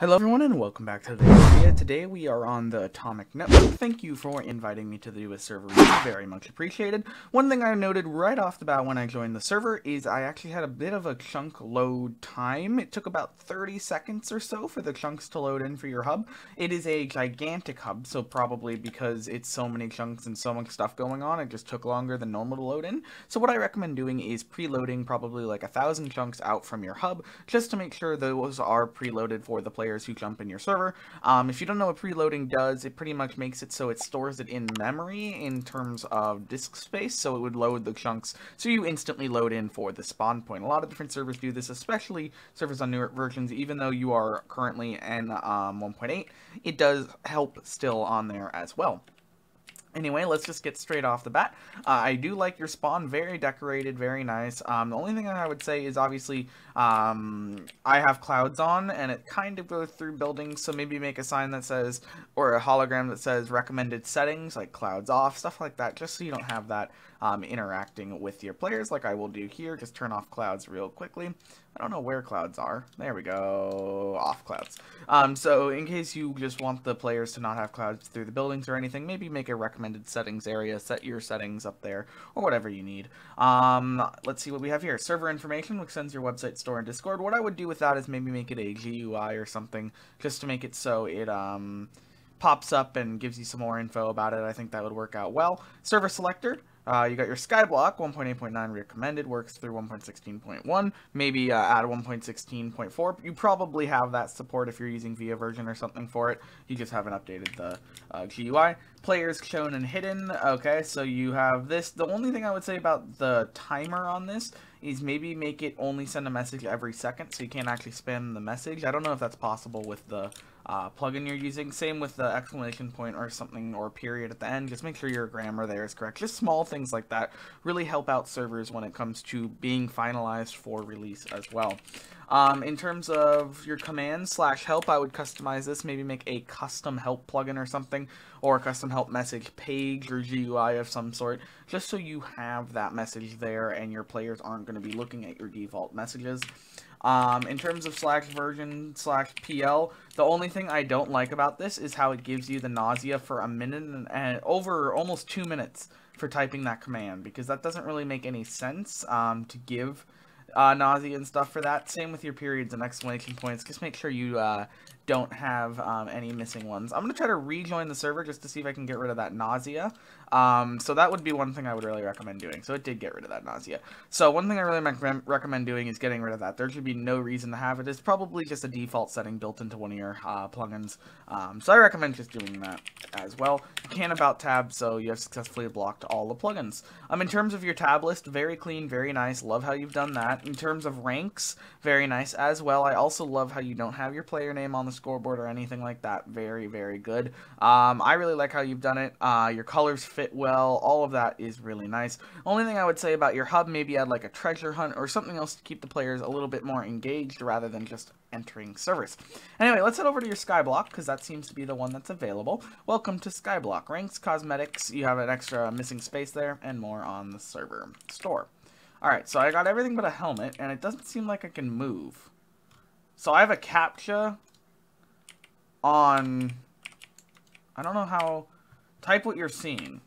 Hello everyone and welcome back to today's video. Today we are on the Atomic Network. Thank you for inviting me to the US server. Very much appreciated. One thing I noted right off the bat when I joined the server is I actually had a bit of a chunk load time. It took about 30 seconds or so for the chunks to load in for your hub. It is a gigantic hub, so probably because it's so many chunks and so much stuff going on, it just took longer than normal to load in. So what I recommend doing is preloading probably like 1,000 chunks out from your hub, just to make sure those are preloaded for the players who jump in your server. If you don't know what preloading does, it pretty much makes it so it stores it in memory in terms of disk space, so it would load the chunks so you instantly load in for the spawn point. A lot of different servers do this, especially servers on newer versions. Even though you are currently in 1.8, it does help still on there as well. Anyway, let's just get straight off the bat. I do like your spawn, very decorated, very nice. The only thing I would say is obviously I have clouds on and it kind of goes through buildings, so maybe make a sign that says, or a hologram that says recommended settings, like clouds off, stuff like that, just so you don't have that interacting with your players like I will do here. Just turn off clouds real quickly. I don't know where clouds are. There we go. Off clouds. So in case you just want the players to not have clouds through the buildings or anything, maybe make a recommended settings area, set your settings up there, or whatever you need. Let's see what we have here. Server information, which sends your website store and Discord. What I would do with that is maybe make it a GUI or something, just to make it so it pops up and gives you some more info about it. I think that would work out well. Server selector. You got your Skyblock, 1.8.9 recommended, works through 1.16.1, maybe add 1.16.4. You probably have that support if you're using VIA version or something for it. You just haven't updated the GUI. Players shown and hidden. Okay, so you have this. The only thing I would say about the timer on this is maybe make it only send a message every second, so you can't actually spam the message. I don't know if that's possible with the plugin you're using. Same with the exclamation point or something, or period at the end. Just make sure your grammar there is correct. Just small things like that really help out servers when it comes to being finalized for release as well. In terms of your command /help, I would customize this, maybe make a custom help plugin or something, or a custom help message page or GUI of some sort, just so you have that message there and your players aren't going to be looking at your default messages. In terms of /version /PL, the only thing I don't like about this is how it gives you the nausea for a minute and over almost 2 minutes for typing that command, because that doesn't really make any sense to give nausea and stuff for that. Same with your periods and exclamation points. Just make sure you don't have any missing ones. I'm going to try to rejoin the server just to see if I can get rid of that nausea. So that would be one thing I would really recommend doing. So it did get rid of that nausea. So one thing I really recommend doing is getting rid of that. There should be no reason to have it. It's probably just a default setting built into one of your plugins. So I recommend just doing that as well. You can about tab, so you have successfully blocked all the plugins. In terms of your tab list, very clean, very nice. Love how you've done that. In terms of ranks, very nice as well. I also love how you don't have your player name on the scoreboard or anything like that. Very, very good. I really like how you've done it. Your colors fit well. All of that is really nice. Only thing I would say about your hub, maybe add like a treasure hunt or something else to keep the players a little bit more engaged rather than just entering servers. Anyway, let's head over to your Skyblock, because that seems to be the one that's available. Welcome to Skyblock. Ranks, cosmetics, you have an extra missing space there, and more on the server store. Alright, so I got everything but a helmet, and it doesn't seem like I can move. So I have a CAPTCHA on, I don't know how, type what you're seeing.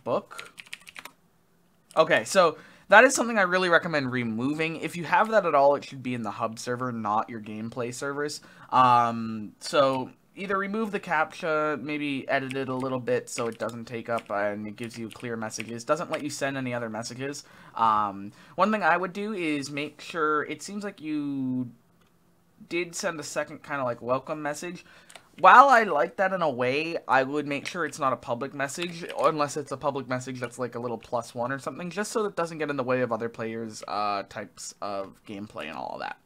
Book? Okay, so that is something I really recommend removing. If you have that at all, it should be in the hub server, not your gameplay servers. So either remove the CAPTCHA, maybe edit it a little bit so it doesn't take up and it gives you clear messages. Doesn't let you send any other messages. One thing I would do is make sure, it seems like you did send a second kind of like welcome message. While I like that in a way, I would make sure it's not a public message, unless it's a public message that's like a little +1 or something, just so that it doesn't get in the way of other players' types of gameplay and all of that.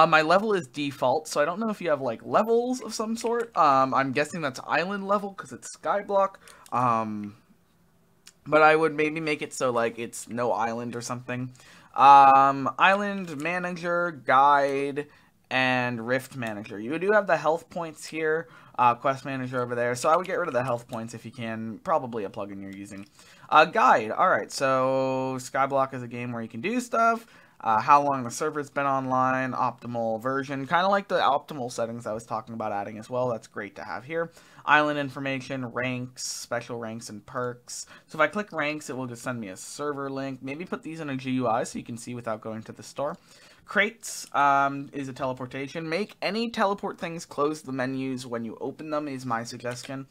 My level is default, so I don't know if you have like levels of some sort. I'm guessing that's island level because it's Skyblock. But I would maybe make it so like it's no island or something. Island manager, guide, and Rift Manager. You do have the health points here, Quest Manager over there, so I would get rid of the health points if you can, probably a plugin you're using. Guide, alright, so Skyblock is a game where you can do stuff. how long the server's been online, optimal version, kind of like the optimal settings I was talking about adding as well. That's great to have here. Island information, ranks, special ranks, and perks. So if I click ranks, it will just send me a server link. Maybe put these in a GUI so you can see without going to the store. Crates is a teleportation. Make any teleport things close the menus when you open them is my suggestion.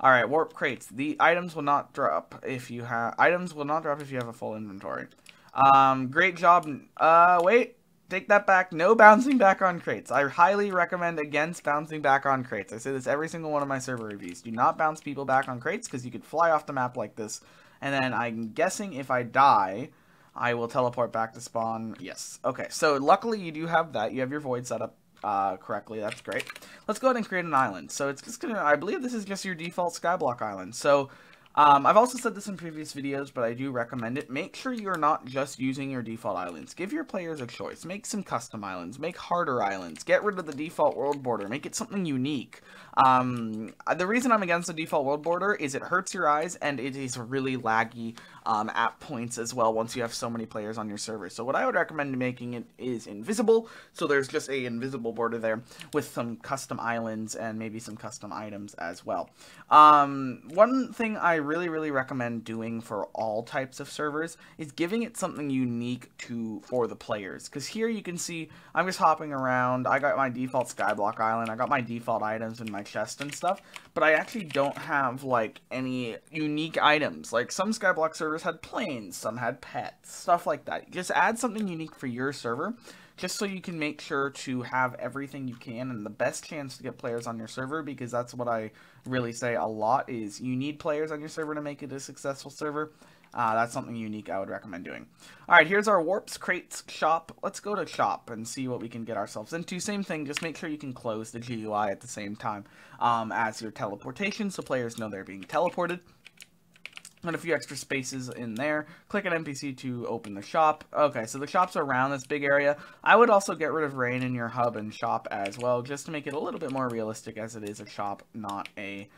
All right, warp crates. The items will not drop if you have a full inventory. Great job. Wait. Take that back. No bouncing back on crates. I highly recommend against bouncing back on crates. I say this every single one of my server reviews. Do not bounce people back on crates because you could fly off the map like this. And then I'm guessing if I die, I will teleport back to spawn. Yes. Okay, so luckily you do have that. You have your void set up correctly. That's great. Let's go ahead and create an island. So it's just gonna, I believe this is just your default Skyblock island. So I've also said this in previous videos, but I do recommend it. Make sure you're not just using your default islands. Give your players a choice. Make some custom islands. Make harder islands. Get rid of the default world border. Make it something unique. The reason I'm against the default world border is it hurts your eyes, and it is really laggy at points as well once you have so many players on your server. So what I would recommend making it is invisible, so there's just a invisible border there with some custom islands and maybe some custom items as well. One thing I really recommend doing for all types of servers is giving it something unique for the players, because here you can see I'm just hopping around. I got my default Skyblock island, I got my default items in my chest and stuff, but I actually don't have like any unique items. Like some Skyblock servers had planes, some had pets, stuff like that. Just add something unique for your server, just so you can make sure to have everything you can and the best chance to get players on your server, because that's what I really say a lot is you need players on your server to make it a successful server. That's something unique I would recommend doing. Alright, here's our warps, crates, shop. Let's go to shop and see what we can get ourselves into. Same thing, just make sure you can close the GUI at the same time as your teleportation so players know they're being teleported. And a few extra spaces in there. Click an NPC to open the shop. Okay, so the shops are around this big area. I would also get rid of rain in your hub and shop as well, just to make it a little bit more realistic, as it is a shop, not a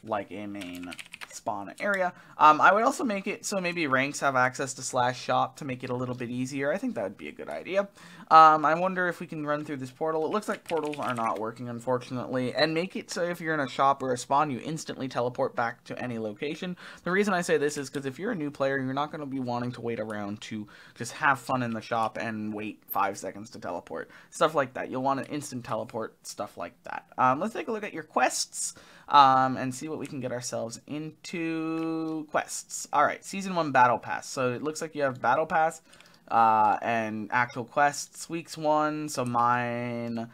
like a main spawn area. I would also make it so maybe ranks have access to /shop to make it a little bit easier. I think that would be a good idea. I wonder if we can run through this portal. It looks like portals are not working, unfortunately. And make it so if you're in a shop or a spawn, you instantly teleport back to any location. The reason I say this is because if you're a new player, you're not going to be wanting to wait around to just have fun in the shop and wait 5 seconds to teleport. Stuff like that. You'll want an instant teleport, stuff like that. Let's take a look at your quests. And see what we can get ourselves into. Quests. Alright, Season 1 Battle Pass. So it looks like you have Battle Pass and actual quests. Weeks 1, so mine,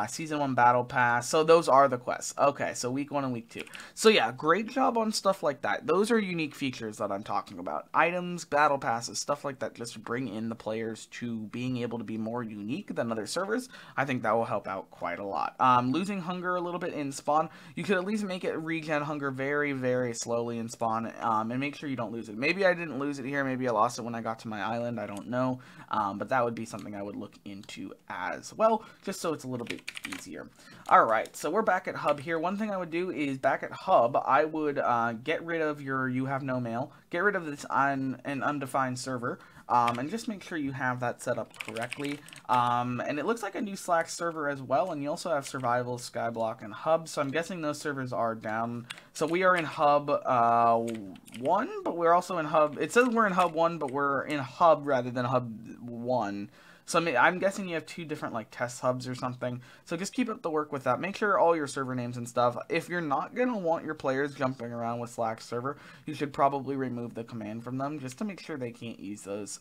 Season 1 Battle Pass. So those are the quests. Okay, so Week 1 and Week 2. So yeah, great job on stuff like that. Those are unique features that I'm talking about. Items, Battle Passes, stuff like that, just to bring in the players to being able to be more unique than other servers. I think that will help out quite a lot. Losing hunger a little bit in spawn. You could at least make it regen hunger very slowly in spawn, and make sure you don't lose it. Maybe I didn't lose it here. Maybe I lost it when I got to my island. I don't know. But that would be something I would look into as well, just so it's a little bit easier. Alright, so we're back at hub here. One thing I would do is back at hub, I would get rid of your you have no mail, get rid of this on an undefined server, and just make sure you have that set up correctly. And it looks like a new Slack server as well, and you also have survival, Skyblock, and hub, so I'm guessing those servers are down. So we are in hub 1, but we're also in hub, it says we're in hub 1, but we're in hub rather than hub 1. So I'm guessing you have 2 different like test hubs or something. So just keep up the work with that. Make sure all your server names and stuff. If you're not going to want your players jumping around with Slack server, you should probably remove the command from them just to make sure they can't use those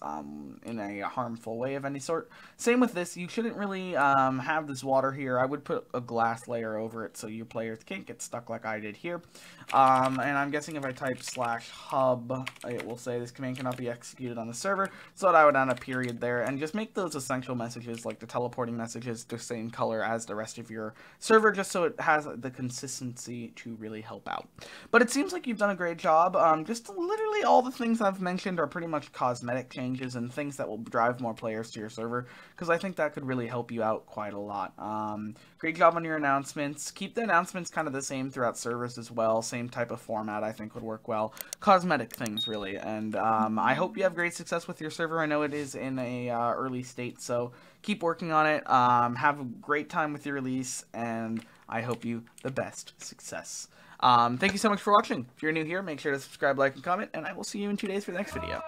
in a harmful way of any sort. Same with this. You shouldn't really have this water here. I would put a glass layer over it so your players can't get stuck like I did here. And I'm guessing if I type /hub, it will say this command cannot be executed on the server. So that I would add a period there and just make those those essential messages, like the teleporting messages, the same color as the rest of your server, just so it has the consistency to really help out. But it seems like you've done a great job. Just literally all the things I've mentioned are pretty much cosmetic changes and things that will drive more players to your server, because I think that could really help you out quite a lot. Great job on your announcements. Keep the announcements kind of the same throughout servers as well. Same type of format I think would work well. Cosmetic things, really. And I hope you have great success with your server. I know it is in a early state, so keep working on it. Have a great time with your release, and I hope you the best success. Thank you so much for watching. If you're new here, make sure to subscribe, like, and comment, and I will see you in 2 days for the next video.